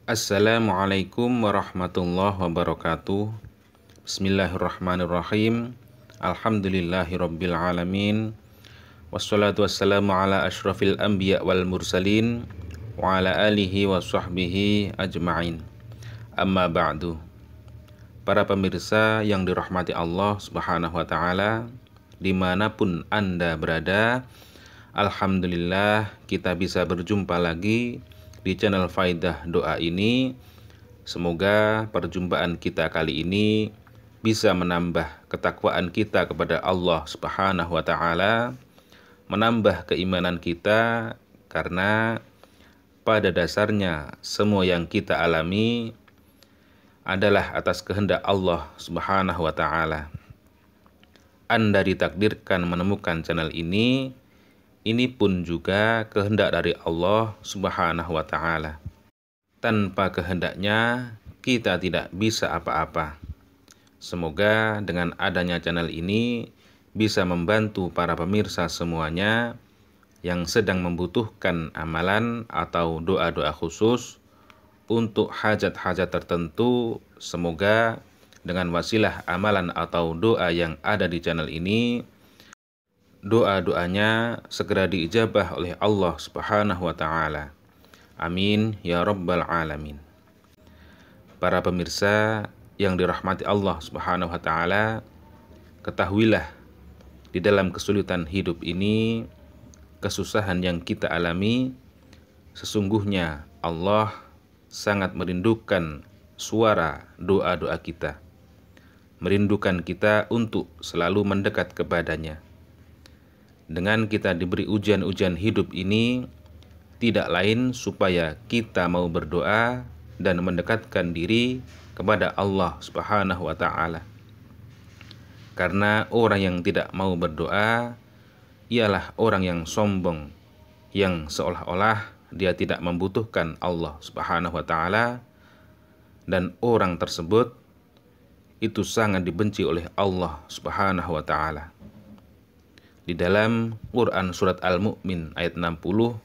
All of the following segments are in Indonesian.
Assalamualaikum warahmatullahi wabarakatuh. Bismillahirrahmanirrahim. Alhamdulillahirabbil alamin. Wassalatu wassalamu ala asyrafil anbiya wal mursalin wa ala alihi wa sahbihi ajma'in. Amma ba'du. Para pemirsa yang dirahmati Allah Subhanahu wa taala, dimanapun Anda berada, alhamdulillah kita bisa berjumpa lagi di channel Faidah Doa ini. Semoga perjumpaan kita kali ini bisa menambah ketakwaan kita kepada Allah Subhanahu wa taala, menambah keimanan kita, karena pada dasarnya semua yang kita alami adalah atas kehendak Allah Subhanahu wa taala. Anda ditakdirkan menemukan channel ini pun juga kehendak dari Allah Subhanahu wa taala. Tanpa kehendaknya kita tidak bisa apa-apa. Semoga dengan adanya channel ini bisa membantu para pemirsa semuanya yang sedang membutuhkan amalan atau doa-doa khusus untuk hajat-hajat tertentu. Semoga dengan wasilah amalan atau doa yang ada di channel ini, doa-doanya segera diijabah oleh Allah Subhanahu wa taala. Amin ya rabbal alamin. Para pemirsa yang dirahmati Allah Subhanahu wa taala, ketahuilah di dalam kesulitan hidup ini, kesusahan yang kita alami, sesungguhnya Allah sangat merindukan suara doa-doa kita, merindukan kita untuk selalu mendekat kepadanya. Dengan kita diberi ujian-ujian hidup ini, tidak lain supaya kita mau berdoa dan mendekatkan diri kepada Allah Subhanahu wa taala. Karena orang yang tidak mau berdoa ialah orang yang sombong, yang seolah-olah dia tidak membutuhkan Allah Subhanahu wa taala, dan orang tersebut itu sangat dibenci oleh Allah Subhanahu wa taala. Di dalam Quran surat Al-Mu'min ayat 60,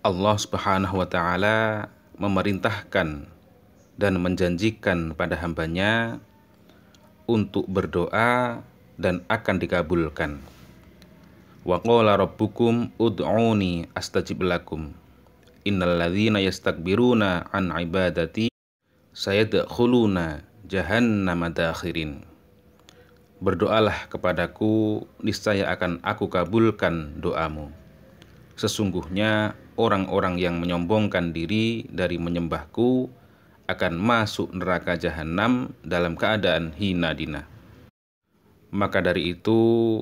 Allah Subhanahu wa taala memerintahkan dan menjanjikan pada hambanya untuk berdoa dan akan dikabulkan. Wa qala rabbukum ud'uni astajib lakum. Innal ladzina yastakbiruna an ibadati sayadkhuluna jahannama dakhirin. Berdoalah kepadaku, niscaya akan aku kabulkan doamu. Sesungguhnya orang-orang yang menyombongkan diri dari menyembahku akan masuk neraka jahanam dalam keadaan hina dina. Maka dari itu,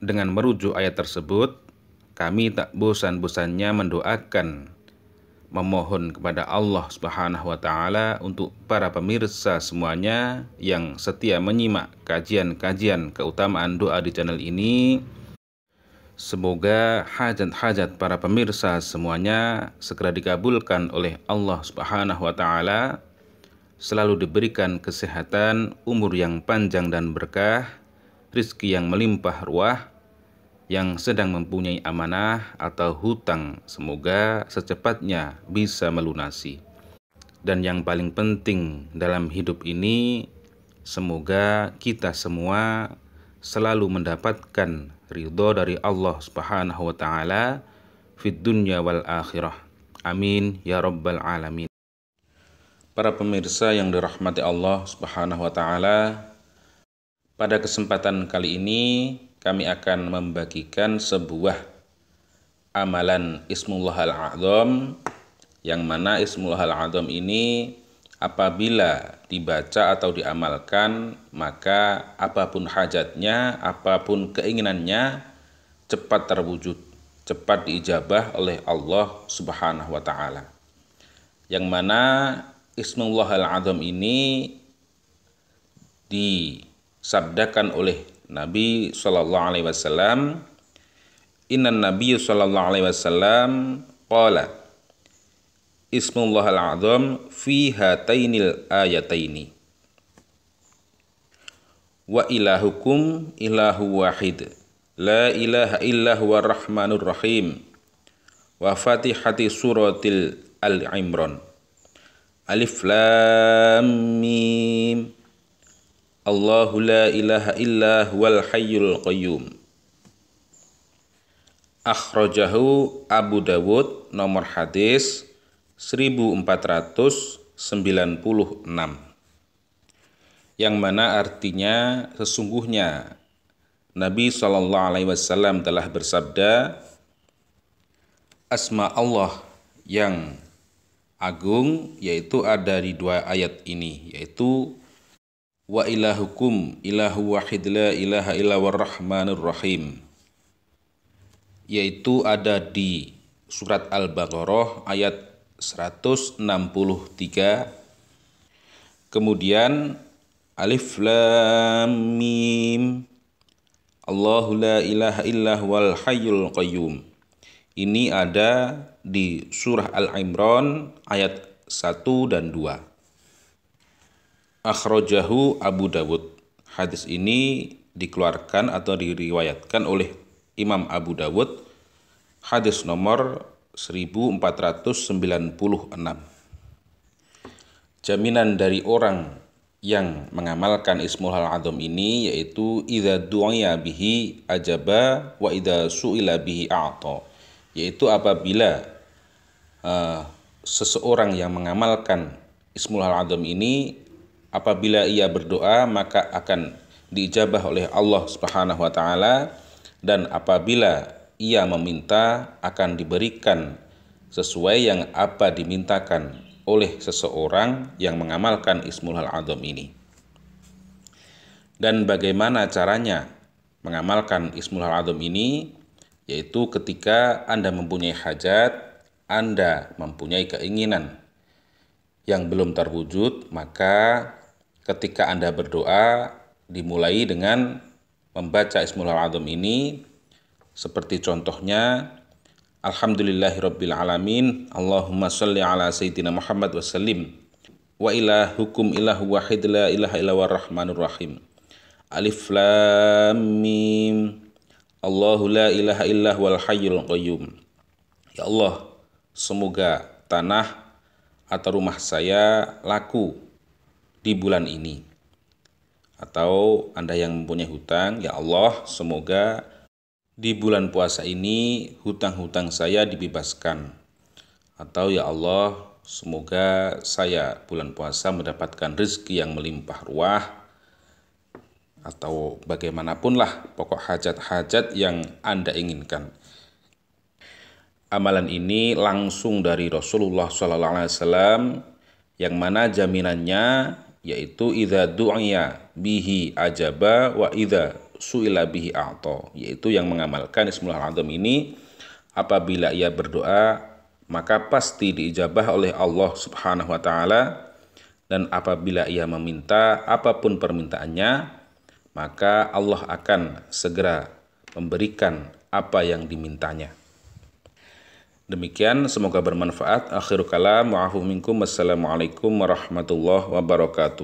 dengan merujuk ayat tersebut, kami tak bosan-bosannya mendoakan, memohon kepada Allah Subhanahu wa taala untuk para pemirsa semuanya yang setia menyimak kajian-kajian keutamaan doa di channel ini. Semoga hajat-hajat para pemirsa semuanya segera dikabulkan oleh Allah Subhanahu wa taala, selalu diberikan kesehatan, umur yang panjang dan berkah, rizki yang melimpah ruah. Yang sedang mempunyai amanah atau hutang, semoga secepatnya bisa melunasi. Dan yang paling penting dalam hidup ini, semoga kita semua selalu mendapatkan ridho dari Allah Subhanahu wa taala fid dunya wal akhirah. Amin ya rabbal alamin. Para pemirsa yang dirahmati Allah Subhanahu wa taala, pada kesempatan kali ini kami akan membagikan sebuah amalan Ismullahal A'zam, yang mana Ismullahal A'zam ini apabila dibaca atau diamalkan, maka apapun hajatnya, apapun keinginannya cepat terwujud, cepat diijabah oleh Allah Subhanahu wa taala. Yang mana Ismullahal A'zam ini disabdakan oleh Nabi sallallahu alaihi wasallam, innan Nabi sallallahu alaihi wasallam qala Ismullahal A'zam fi hatainil ayataini wa ilahukum ilahu wahid la ilaha illa huwa rahmanur rahim wa fatihati suratil Al-Imran. Alif Lam Mim. Allahu la ilaha illa huwal hayyul qayyum. Akhrajahu Abu Dawud nomor hadis 1496. Yang mana artinya sesungguhnya Nabi SAW telah bersabda, asma Allah yang agung yaitu ada di dua ayat ini, yaitu wa ilahukum ilahu wahid la ilaha illa warrahmanur rahim, yaitu ada di surat Al-Baqarah ayat 163. Kemudian Alif Lam Mim. Allahu la ilaha illa huwal hayyul qayyum. Ini ada di surah Al-Imran ayat 1 dan 2. Akhrajahu Abu Dawud. Hadis ini dikeluarkan atau diriwayatkan oleh Imam Abu Dawud. Hadis nomor 1496. Jaminan dari orang yang mengamalkan Ismul Azam ini yaitu idza du'iya bihi ajaba wa idza su'ila bihi a'ta, yaitu apabila seseorang yang mengamalkan Ismul Azam ini, apabila ia berdoa maka akan diijabah oleh Allah Subhanahu wa taala, dan apabila ia meminta akan diberikan sesuai yang apa dimintakan oleh seseorang yang mengamalkan Ismul Azam ini. Dan bagaimana caranya mengamalkan Ismul Azam ini? Yaitu ketika Anda mempunyai hajat, Anda mempunyai keinginan yang belum terwujud, maka ketika Anda berdoa dimulai dengan membaca Ismul Azam ini, seperti contohnya Alhamdulillahirabbil alamin, Allahumma shalli ala sayyidina Muhammad wa sallim. Wa ilahukum ilahu wahid la ilaha illa warrahmanur rahim. Alif Lam Mim. Allahu la ilaha illa huwal hayyul qayyum. Ya Allah, semoga tanah atau rumah saya laku di bulan ini. Atau Anda yang mempunyai hutang, ya Allah, semoga di bulan puasa ini hutang-hutang saya dibebaskan. Atau ya Allah, semoga saya bulan puasa mendapatkan rezeki yang melimpah ruah. Atau bagaimanapun lah pokok hajat-hajat yang Anda inginkan. Amalan ini langsung dari Rasulullah SAW, yang mana jaminannya yaitu idza du'iya bihi ajaba wa idza su'ila bihi a'ta, yaitu yang mengamalkan Ismul Azam ini apabila ia berdoa maka pasti diijabah oleh Allah Subhanahu wa taala, dan apabila ia meminta apapun permintaannya maka Allah akan segera memberikan apa yang dimintanya. Demikian, semoga bermanfaat. Akhirul kalam, wa'afu minkum. Wassalamualaikum warahmatullahi wabarakatuh.